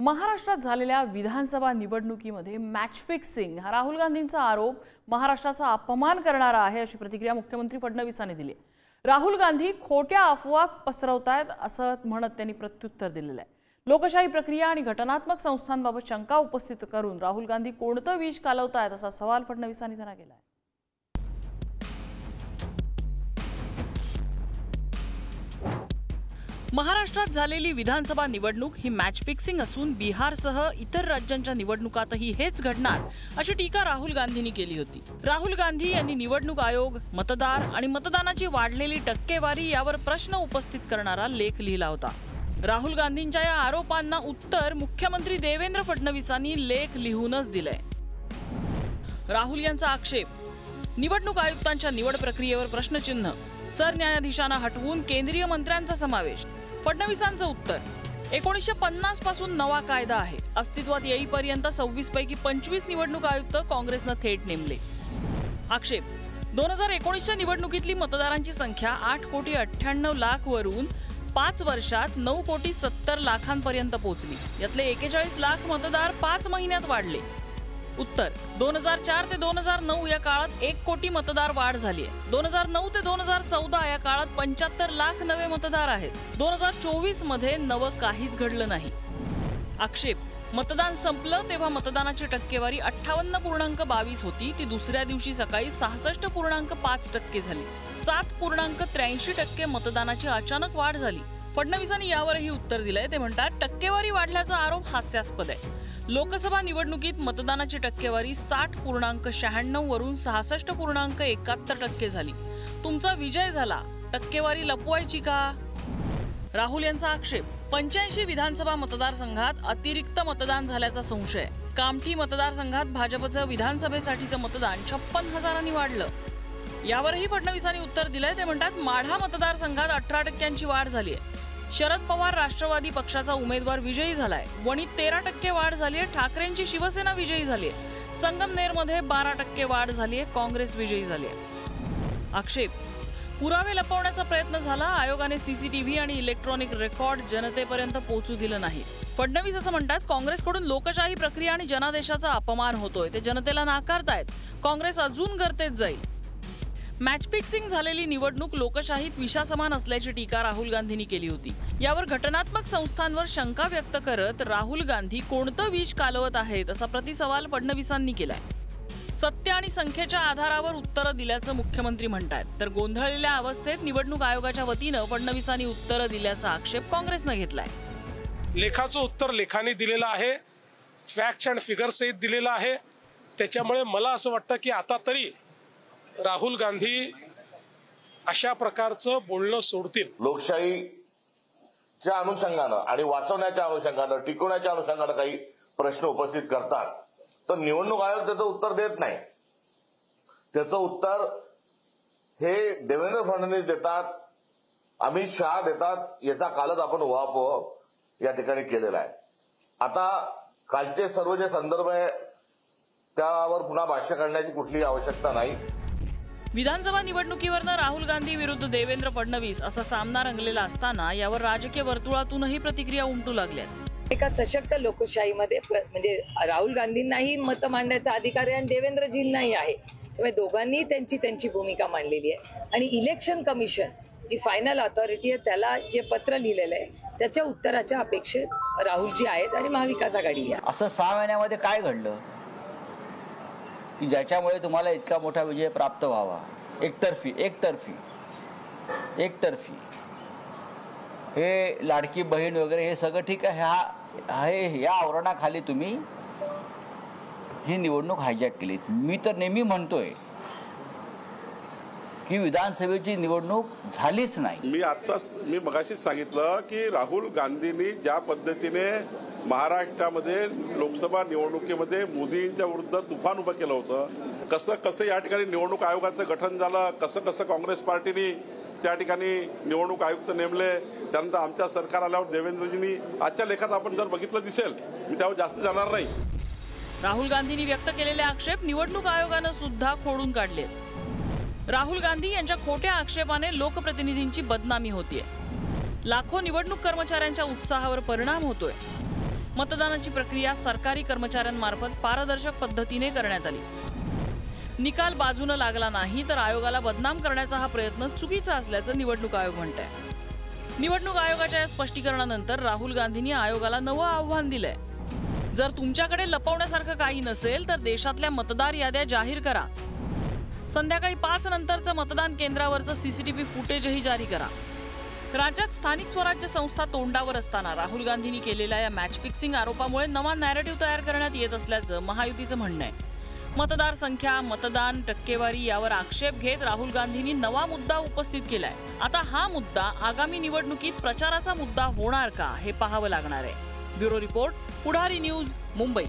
महाराष्ट्रात झालेल्या विधानसभा निवडणुकीमध्ये मॅच फिक्सिंग हा राहुल गांधींचा आरोप महाराष्ट्राचा अपमान करणारा आहे अशी प्रतिक्रिया मुख्यमंत्री फडणवीसांनी दिली आहे। राहुल गांधी खोट्या अफवा पसरवतायत असं म्हणत त्यांनी प्रत्युत्तर दिलेलं आहे। लोकशाही प्रक्रिया आणि घटनात्मक संस्थांबाबत शंका उपस्थित करून राहुल गांधी कोणतं विष कालवतायत असा सवाल फडणवीसांनी त्यांना केला आहे। महाराष्ट्रात झालेली विधानसभा निवडणूक ही मॅच फिक्सिंग असून बिहारसह इतर राज्यांच्या निवडणुकातही हेच घडणार अशी टीका राहुल गांधींनी केली होती। राहुल गांधी यांनी निवडणूक आयोग, मतदार आणि मतदानाची वाढलेली टक्केवारी यावर प्रश्न उपस्थित करणारा लेख लिहिला होता। राहुल गांधींच्या या आरोपांना उत्तर मुख्यमंत्री देवेंद्र फडणवीसांनी लेख लिहूनच दिलंय। राहुल यांचा आक्षेप, निवडणूक आयुक्तांच्या निवड प्रक्रियेवर प्रश्नचिन्ह, सरन्यायाधीशांना हटवून केंद्रीय मंत्र्यांचा समावेश। फडणवीसांचं उत्तर, 1950 पासून नवा कायदा आहे, अस्तित्वात येईपर्यंत 26 पैकी 25 निवडणूक आयुक्त काँग्रेसनं थेट नेमले। आक्षेप, 2019च्या निवडणुकीतली मतदारांची संख्या 8,98,00,000 वरून 5 वर्षात 9,70,00,000पर्यंत पोहोचली। यातले 41 लाख मतदार 5 महिन्यात वाढले। उत्तर, 2004 ते 2009 या काळात 1 कोटी मतदार वाढ झाली आहे। 2009 ते 2014 या काळात 75 लाख नवे मतदार आहेत। 2024 मध्ये नवं काहीच घडलं नाही। आक्षेप, मतदान संपलं तेव्हा मतदानाची टक्केवारी 58.22 होती, ती दुसऱ्या दिवशी सकाळी 66.5% झाली। 7.83% मतदानाची अचानक वाढ झाली। फडणवीसांनी यावरही उत्तर दिलंय। ते म्हणतात, टक्केवारी वाढल्याचा आरोप हास्यास्पद आहे। लोकसभा निवडणुकीत मतदानाची टक्केवारी 60.96 वरून 66.71% झाली। तुमचा विजय झाला, टक्केवारी लपवायची का? राहुल यांचा आक्षेप, 85 विधानसभा मतदारसंघात अतिरिक्त मतदान झाल्याचा संशय। कामठी मतदारसंघात भाजपचं विधानसभेसाठीचं मतदान 56,000 वाढलं। यावरही फडणवीसांनी उत्तर दिलंय। ते म्हणतात, माढा मतदारसंघात 18% वाढ झाली आहे। शरद पवार राष्ट्रवादी पक्षाचा उमेदवार विजयी झालाय। वणीत 13% वाढ झाली आहे। ठाकरेंची शिवसेना विजयी झाली आहे। संगमनेरमध्ये 12% वाढ झाली आहे। काँग्रेस विजयी झाली आहे। आक्षेप, पुरावे लपवण्याचा प्रयत्न झाला। आयोगाने सीसीटीव्ही आणि इलेक्ट्रॉनिक रेकॉर्ड जनतेपर्यंत पोहोचू दिलं नाही। फडणवीस असं म्हणतात, काँग्रेसकडून लोकशाही प्रक्रिया आणि जनादेशाचा अपमान होतोय, ते जनतेला नाकारतायत। काँग्रेस अजून गर्तेत जाईल। मॅच फिक्सिंग झालेली निवडणूक लोकशाहीत विषासमान असल्याची टीका राहुल गांधींनी केली होती। यावर घटनात्मक संस्थांवर शंका व्यक्त करत राहुल गांधी कोणतं विष कालवत आहेत असा प्रतिसवाल फडणवीसांनी केलाय। सत्य आणि संख्येच्या आधारावर उत्तरं दिल्याचं मुख्यमंत्री म्हणतात, तर गोंधळलेल्या अवस्थेत निवडणूक आयोगाच्या वतीनं फडणवीसांनी उत्तरं दिल्याचा आक्षेप काँग्रेसनं घेतलाय। लेखाचं उत्तर लेखाने दिलेलं आहे, फॅक्ट्स अँड फिगर्स सहित दिलेलं आहे। त्याच्यामुळे मला असं वाटतं की आता तरी राहुल गांधी अशा प्रकारचं बोलणं सोडतील। लोकशाहीच्या अनुषंगानं आणि वाचवण्याच्या अनुषंगानं, टिकवण्याच्या अनुषंगानं काही प्रश्न उपस्थित करतात, तर निवडणूक आयोग त्याचं उत्तर देत नाही। त्याचं उत्तर हे देवेंद्र फडणवीस देतात, अमित शहा देतात। याचा कालच आपण उहापोह या ठिकाणी केलेला आहे। आता कालचे सर्व जे संदर्भ आहे त्यावर पुन्हा भाष्य करण्याची कुठलीही आवश्यकता नाही। विधानसभा निवडणुकीवरनं राहुल गांधी विरुद्ध देवेंद्र फडणवीस असा सामना रंगलेला असताना यावर राजकीय वर्तुळातूनही प्रतिक्रिया उमटू लागल्यात। एका सशक्त लोकशाहीमध्ये म्हणजे राहुल गांधींनाही मत मांडण्याचा अधिकार आहे आणि देवेंद्रजींनाही आहे। त्यामुळे दोघांनी त्यांची भूमिका मांडलेली आहे आणि इलेक्शन कमिशन जी फायनल अथॉरिटी आहे त्याला जे पत्र लिहिलेलं आहे त्याच्या उत्तराच्या अपेक्षेत राहुलजी आहेत आणि महाविकास आघाडी आहे। असं 6 महिन्यामध्ये काय घडलं की ज्याच्यामुळे तुम्हाला इतका मोठा विजय प्राप्त व्हावा? एकतर्फी हे लाडकी बहीण वगैरे हे सगळं ठीक आहे। या आवरणाखाली तुम्ही ही निवडणूक हायजॅक केली। मी तर नेहमी म्हणतोय की विधानसभेची निवडणूक झालीच नाही। मी मगाशीच सांगितलं की राहुल गांधींनी ज्या पद्धतीने महाराष्ट्रामध्ये लोकसभा निवडणुकीमध्ये मोदींच्या विरुद्ध तुफान उभं केलं होतं, कसं या ठिकाणी निवडणूक आयोगाचं गठन झालं, कसं काँग्रेस पार्टीने त्या ठिकाणी निवडणूक आयुक्त नेमले, त्यानंतर आमच्या सरकार आल्यावर देवेंद्रजींनी आजच्या लेखात आपण जर बघितलं दिसेल, मी त्यावर जास्त जाणार नाही। राहुल गांधींनी व्यक्त केलेले आक्षेप निवडणूक आयोगानं सुद्धा खोडून काढले। राहुल गांधी यांच्या खोट्या आक्षेपाने लोकप्रतिनिधींची बदनामी होतीये। लाखो निवडणूक कर्मचाऱ्यांच्या उत्साहावर परिणाम होतोय। मतदानाची प्रक्रिया सरकारी कर्मचाऱ्यांमार्फत पारदर्शक पद्धतीने करण्यात आली। निकाल बाजूने लागला नाही तर आयोगाला बदनाम करण्याचा हा प्रयत्न चुकीचा असल्याचं निवडणूक आयोग म्हणतंय। निवडणूक आयोगाच्या या स्पष्टीकरणानंतर राहुल गांधींनी आयोगाला नवं आव्हान दिलंय। जर तुमच्याकडे लपवण्यासारखं काही नसेल तर देशातल्या मतदार याद्या जाहीर करा। संध्याकाळी 5 नंतरचं मतदान केंद्रावरचं सीसीटीव्ही फुटेजही जारी करा। राज्यात स्थानिक स्वराज्य संस्था तोंडावर असताना राहुल गांधींनी केलेल्या या मॅच फिक्सिंग आरोपामुळे नवा नॅरेटिव्ह तयार करण्यात येत असल्याचं महायुतीचं म्हणणं आहे। मतदार संख्या, मतदान टक्केवारी यावर आक्षेप घेत राहुल गांधींनी नवा मुद्दा उपस्थित केलाय। आता हा मुद्दा आगामी निवडणुकीत प्रचाराचा मुद्दा होणार का हे पाहावं लागणार आहे। ब्युरो रिपोर्ट, पुढारी न्यूज, मुंबई।